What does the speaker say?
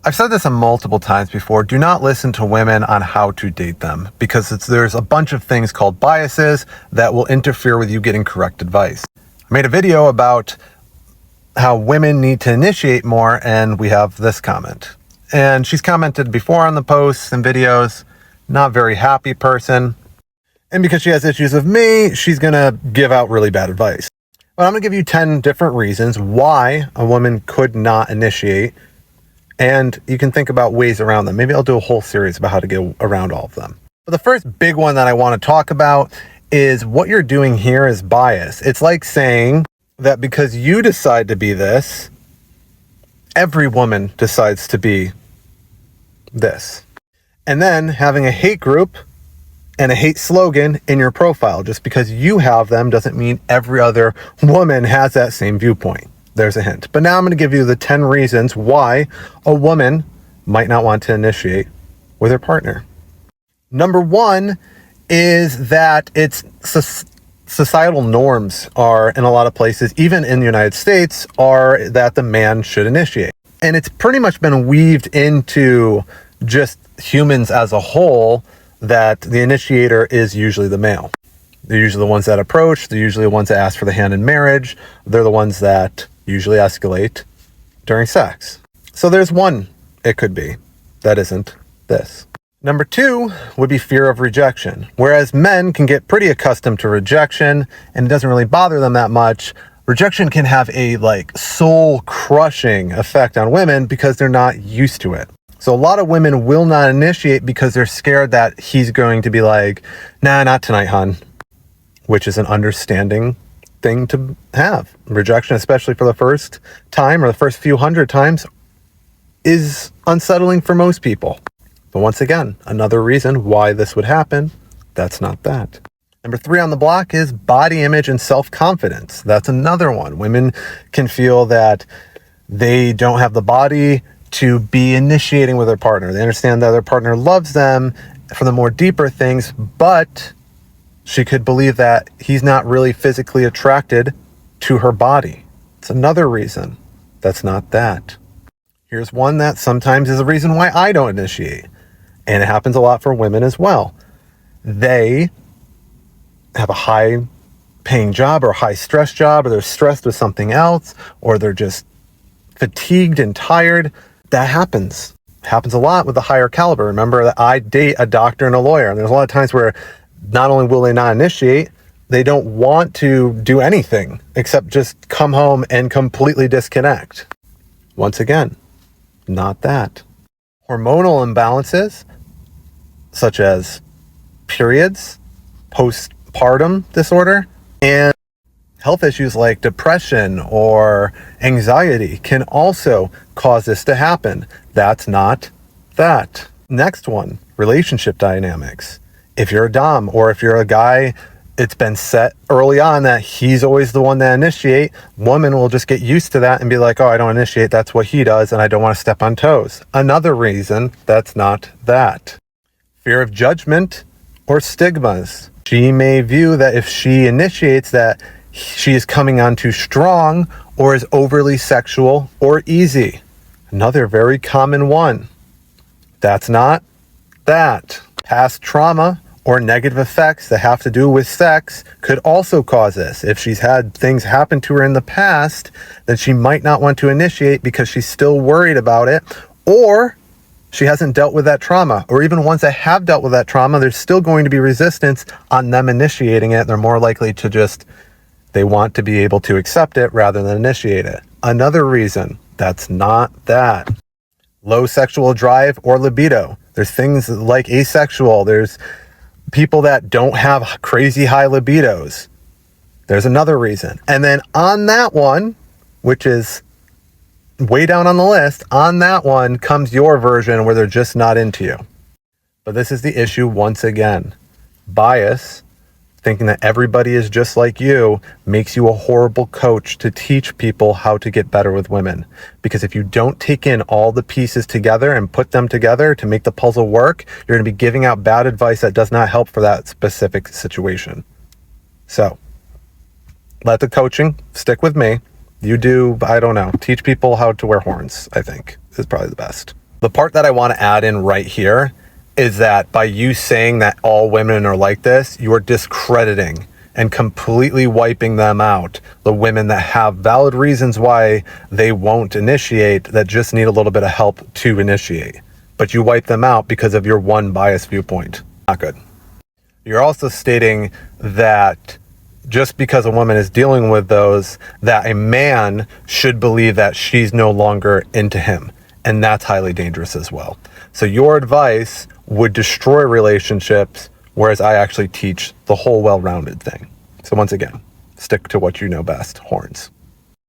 I've said this multiple times before. Do not listen to women on how to date them, because there's a bunch of things called biases that will interfere with you getting correct advice. I made a video about how women need to initiate more, and we have this comment. And she's commented before on the posts and videos, not very happy person. And because she has issues with me, she's going to give out really bad advice. But I'm going to give you 10 different reasons why a woman could not initiate. And you can think about ways around them. Maybe I'll do a whole series about how to get around all of them. But the first big one that I want to talk about is what you're doing here is bias. It's like saying that because you decide to be this, every woman decides to be this. And then having a hate group and a hate slogan in your profile. Just because you have them doesn't mean every other woman has that same viewpoint. There's a hint. But now I'm going to give you the 10 reasons why a woman might not want to initiate with her partner. Number one is that it's societal norms are in a lot of places, even in the United States, are that the man should initiate. And it's pretty much been weaved into just humans as a whole that the initiator is usually the male. They're usually the ones that approach. They're usually the ones that ask for the hand in marriage. They're the ones that usually escalate during sex. So there's one it could be that isn't this. Number two would be fear of rejection. Whereas men can get pretty accustomed to rejection and it doesn't really bother them that much, rejection can have a soul crushing effect on women because they're not used to it. So a lot of women will not initiate because they're scared that he's going to be like, nah, not tonight, hon, which is an understanding thing to have. Rejection, especially for the first time or the first few hundred times, is unsettling for most people. But once again, another reason why this would happen, that's not that. Number three on the block is body image and self-confidence. That's another one. Women can feel that they don't have the body to be initiating with their partner. They understand that their partner loves them for the more deeper things, but she could believe that he's not really physically attracted to her body. It's another reason that's not that. Here's one that sometimes is a reason why I don't initiate. And it happens a lot for women as well. They have a high paying job or a high stress job, or they're stressed with something else, or they're just fatigued and tired. That happens. It happens a lot with the higher caliber. Remember that I date a doctor and a lawyer. And there's a lot of times where not only will they not initiate, they don't want to do anything except just come home and completely disconnect. Once again, not that. Hormonal imbalances, such as periods, postpartum disorder, and health issues like depression or anxiety can also cause this to happen. That's not that. Next one, relationship dynamics. If you're a dom or if you're a guy, it's been set early on that he's always the one that initiate. Women will just get used to that and be like, oh, I don't initiate. That's what he does. And I don't want to step on toes. Another reason that's not that. Fear of judgment or stigmas. She may view that if she initiates that she is coming on too strong or is overly sexual or easy. Another very common one. That's not that. Past trauma or negative effects that have to do with sex could also cause this. If she's had things happen to her in the past, then she might not want to initiate because she's still worried about it, or she hasn't dealt with that trauma, or even ones that have dealt with that trauma, there's still going to be resistance on them initiating it. They're more likely to they want to be able to accept it rather than initiate it. Another reason that's not that. Low sexual drive or libido. There's things like asexual. There's people that don't have crazy high libidos. There's another reason. And then on that one, which is way down on the list, on that one comes your version where they're just not into you. But this is the issue once again. Bias, thinking that everybody is just like you, makes you a horrible coach to teach people how to get better with women. Because if you don't take in all the pieces together and put them together to make the puzzle work, you're going to be giving out bad advice that does not help for that specific situation. So, let the coaching stick with me. You do, I don't know, teach people how to wear horns, I think, is probably the best. The part that I want to add in right here is that by you saying that all women are like this, you are discrediting and completely wiping them out. The women that have valid reasons why they won't initiate, that just need a little bit of help to initiate. But you wipe them out because of your one biased viewpoint. Not good. You're also stating that just because a woman is dealing with those, that a man should believe that she's no longer into him. And that's highly dangerous as well. So your advice would destroy relationships, whereas I actually teach the whole well-rounded thing. So once again, stick to what you know best. Horns.